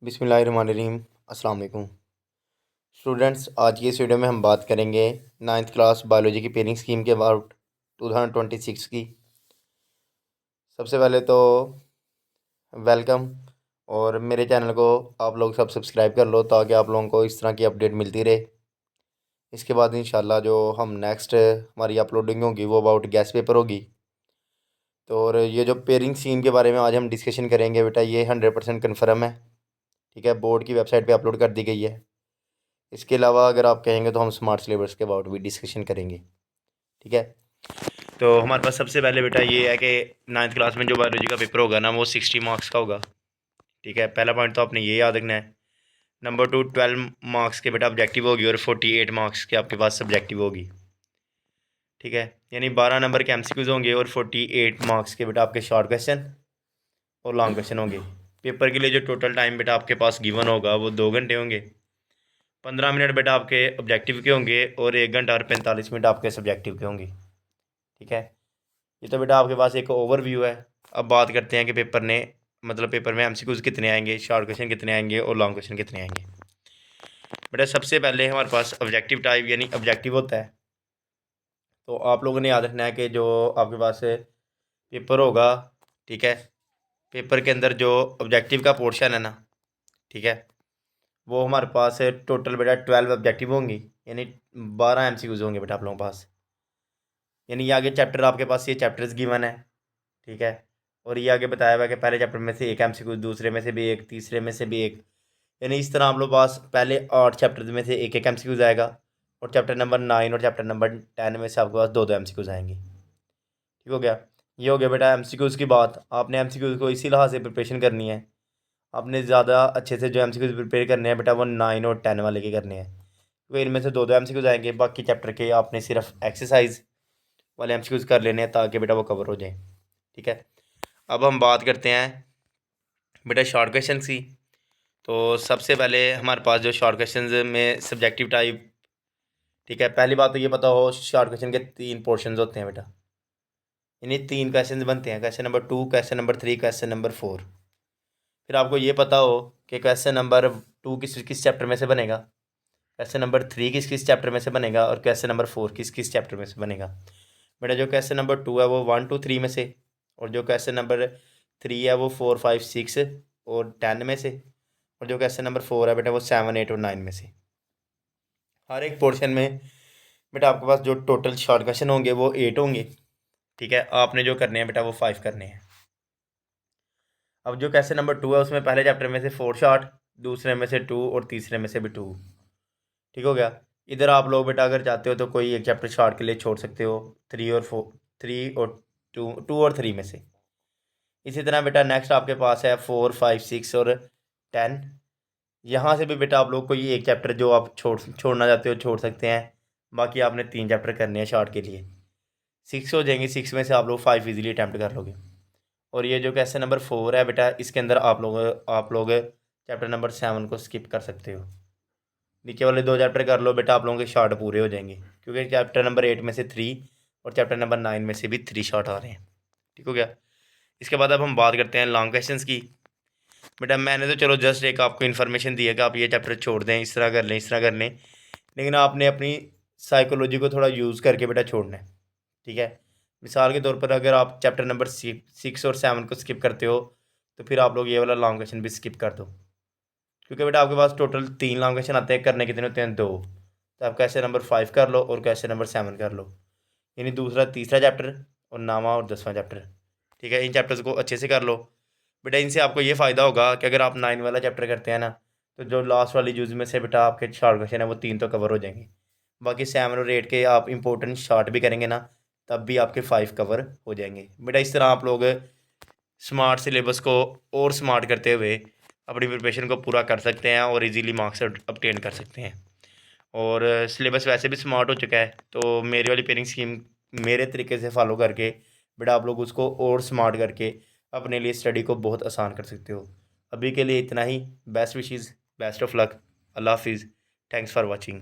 बिस्मिल्लाहिर्रहमानिर्रहीम। अस्सलाम वालेकुम स्टूडेंट्स। आज की इस वीडियो में हम बात करेंगे नाइन्थ क्लास बायोलॉजी की पेयरिंग स्कीम के अबाउट 2026 की। सबसे पहले तो वेलकम, और मेरे चैनल को आप लोग सब सब्सक्राइब कर लो ताकि आप लोगों को इस तरह की अपडेट मिलती रहे। इसके बाद इंशाल्लाह जो हम नेक्स्ट हमारी अपलोडिंग होगी वो अबाउट गैस पेपर होगी। तो और ये जो पेयरिंग स्कीम के बारे में आज हम डिस्कशन करेंगे बेटा, ये 100% कन्फर्म है। ठीक है, बोर्ड की वेबसाइट पे अपलोड कर दी गई है। इसके अलावा अगर आप कहेंगे तो हम स्मार्ट सिलेबस के अबाउट भी डिस्कशन करेंगे। ठीक है, तो हमारे पास सबसे पहले बेटा ये है कि नाइन्थ क्लास में जो बायोलॉजी का पेपर होगा ना वो 60 मार्क्स का होगा। ठीक है, पहला पॉइंट तो आपने ये याद रखना है। नंबर 2, 12 मार्क्स के बेटा ऑब्जेक्टिव होगी और 48 मार्क्स के आपके पास सब्जेक्टिव होगी। ठीक है, यानी 12 नंबर के एमसीक्यूज होंगे और 48 मार्क्स के बेटा आपके शॉर्ट क्वेश्चन और लॉन्ग क्वेश्चन होंगे। पेपर के लिए जो टोटल टाइम बेटा आपके पास गिवन होगा वो 2 घंटे होंगे। 15 मिनट बेटा आपके ऑब्जेक्टिव के होंगे और 1 घंटा और 45 मिनट आपके सब्जेक्टिव के होंगे। ठीक है, ये तो बेटा आपके पास एक ओवरव्यू है। अब बात करते हैं कि पेपर में एमसीक्यूज कितने आएंगे, शॉर्ट क्वेश्चन कितने आएंगे और लॉन्ग क्वेश्चन कितने आएंगे। बेटा सबसे पहले हमारे पास ऑब्जेक्टिव टाइप यानी ऑब्जेक्टिव होता है। तो आप लोगों ने याद रखना है कि जो आपके पास पेपर होगा, ठीक है, पेपर के अंदर जो ऑब्जेक्टिव का पोर्शन है ना, ठीक है, वो हमारे पास टोटल बेटा 12 ऑब्जेक्टिव होंगी, यानी 12 एमसीक्यूज होंगे बेटा आप लोगों के पास। यानी ये आगे चैप्टर आपके पास ये चैप्टर्स गिवन है। ठीक है, और ये आगे बताया हुआ है कि पहले चैप्टर में से एक एमसीक्यू, दूसरे में से भी एक, तीसरे में से भी एक, यानी इस तरह आप लोग पास पहले 8 चैप्टर में से एक एक एमसीक्यूज आएगा और चैप्टर नंबर 9 और चैप्टर नंबर 10 में से आपके पास 2 एमसीक्यूज आएंगे। ठीक हो गया, ये हो गया बेटा एमसीक्यूज की बात। आपने एमसीक्यूज को इसी लिहाज से प्रिपरेशन करनी है। आपने ज़्यादा अच्छे से जो एमसीक्यूज प्रिपेयर करने हैं बेटा वो 9 और 10 वाले के करने हैं, क्योंकि इनमें से 2 एमसीक्यूज आएंगे। बाकी चैप्टर के आपने सिर्फ एक्सरसाइज वाले एमसीक्यूज कर लेने हैं ताकि बेटा वो कवर हो जाए। ठीक है, अब हम बात करते हैं बेटा शॉर्ट क्वेश्चन की। तो सबसे पहले हमारे पास जो शॉर्ट क्वेश्चन में सब्जेक्टिव टाइप, ठीक है, पहली बात तो ये पता हो शॉर्ट क्वेश्चन के 3 पोर्शन होते हैं बेटा, यानी 3 क्वेश्चन बनते हैं, question number 2, question number 3, question number 4। फिर आपको ये पता हो कि क्वेश्चन नंबर 2 किस किस चैप्टर में से बनेगा, क्वेश्चन नंबर 3 किस किस चैप्टर में से बनेगा और क्वेश्चन नंबर 4 किस किस चैप्टर में से बनेगा। बेटा जो क्वेश्चन नंबर 2 है वो 1, 2, 3 में से, और जो क्वेश्चन नंबर 3 है वो 4, 5, 6 और 10 में से, और जो क्वेश्चन नंबर 4 है बेटा वो 7, 8 और 9 में से। हर एक पोर्शन में बेटा आपके पास जो टोटल शॉर्ट क्वेश्चन होंगे वो 8 होंगे। ठीक है, आपने जो करने हैं बेटा वो 5 करने हैं। अब जो क्वेश्चन नंबर 2 है उसमें पहले चैप्टर में से 4 शॉर्ट, दूसरे में से 2 और तीसरे में से भी 2। ठीक हो गया, इधर आप लोग बेटा अगर चाहते हो तो कोई एक चैप्टर शॉर्ट के लिए छोड़ सकते हो, 3 और 4, 3 और 2, 2 और 3 में से। इसी तरह बेटा नेक्स्ट आपके पास है 4, 5, 6 और 10। यहाँ से भी बेटा आप लोग कोई एक चैप्टर जो आप छोड़ना चाहते हो छोड़ सकते हैं। बाकी आपने 3 चैप्टर करने हैं शॉर्ट के लिए, 6 हो जाएंगे। 6 में से आप लोग 5 इजीली अटैम्प्ट कर लोगे। और ये जो क्वेश्चन नंबर 4 है बेटा इसके अंदर आप लोग चैप्टर नंबर 7 को स्किप कर सकते हो। नीचे वाले 2 चैप्टर कर लो बेटा, आप लोगों के शॉर्ट पूरे हो जाएंगे, क्योंकि चैप्टर नंबर 8 में से 3 और चैप्टर नंबर 9 में से भी 3 शॉर्ट आ रहे हैं। ठीक हो गया, इसके बाद अब हम बात करते हैं लॉन्ग क्वेश्चंस की। बेटा मैंने तो चलो जस्ट एक आपको इन्फॉर्मेशन दी है कि आप ये चैप्टर छोड़ दें, इस तरह कर लें, इस तरह कर लें, लेकिन आपने अपनी साइकोलॉजी को थोड़ा यूज़ करके बेटा छोड़ना है। ठीक है, मिसाल के तौर पर अगर आप चैप्टर नंबर 6 और 7 को स्किप करते हो तो फिर आप लोग ये वाला लॉन्ग क्वेश्चन भी स्किप कर दो, क्योंकि बेटा आपके पास टोटल 3 लॉन्ग क्वेश्चन आते हैं, करने कितने होते हैं 2। तो आप क्वेश्चन नंबर 5 कर लो और क्वेश्चन नंबर 7 कर लो, यानी दूसरा तीसरा चैप्टर और 9वां और 10वां चैप्टर। ठीक है, इन चैप्टर्स को अच्छे से कर लो बेटा। इनसे आपको ये फ़ायदा होगा कि अगर आप 9 वाला चैप्टर करते हैं ना तो जो लास्ट वाली यूज में से बेटा आपके शॉर्ट क्वेश्चन है वो 3 तो कवर हो जाएंगे। बाकी 7 और 8 के आप इंपॉर्टेंट शॉर्ट भी करेंगे ना तब भी आपके 5 कवर हो जाएंगे बेटा। इस तरह आप लोग स्मार्ट सिलेबस को और स्मार्ट करते हुए अपनी प्रिपरेशन को पूरा कर सकते हैं और इजीली मार्क्स obtain कर सकते हैं। और सिलेबस वैसे भी स्मार्ट हो चुका है, तो मेरी वाली पेयरिंग स्कीम मेरे तरीके से फॉलो करके बेटा आप लोग उसको और स्मार्ट करके अपने लिए स्टडी को बहुत आसान कर सकते हो। अभी के लिए इतना ही। Best wishes, best of luck, अल्लाह हाफिज़, थैंक्स फॉर वॉचिंग।